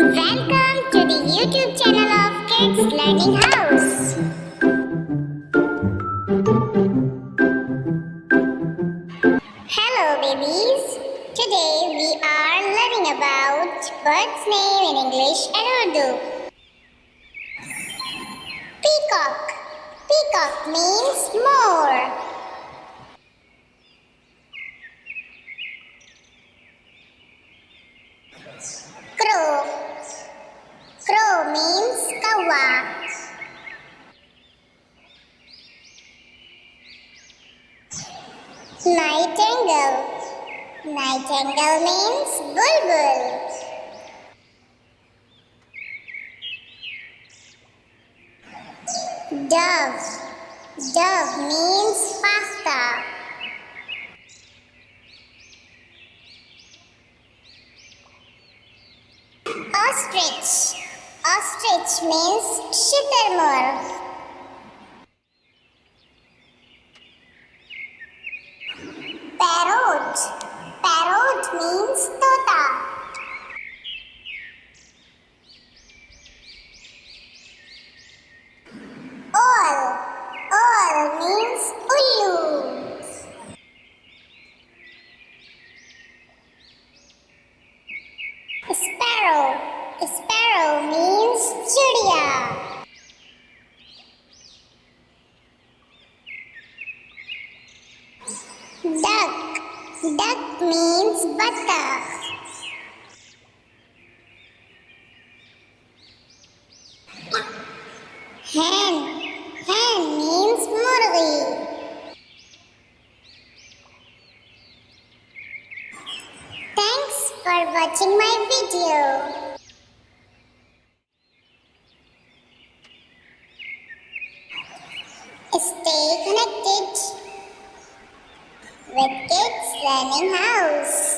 Welcome to the YouTube channel of Kids Learning House. Hello babies. Today we are learning about birds' name in English and Urdu. Peacock. Peacock means more. Crow. Crow means kawa. Nightingale. Nightingale means bulbul. Dove. Dove means pasta. Ostrich. Ostrich means shittermurf. Parrot. Parrot means tota. Owl. Owl means ullu. Sparrow. Sparrow means chidiya. Duck. Duck means buttock. Hen. Hen means murgi. Thanks for watching my video. Stay connected with Kids Learning House.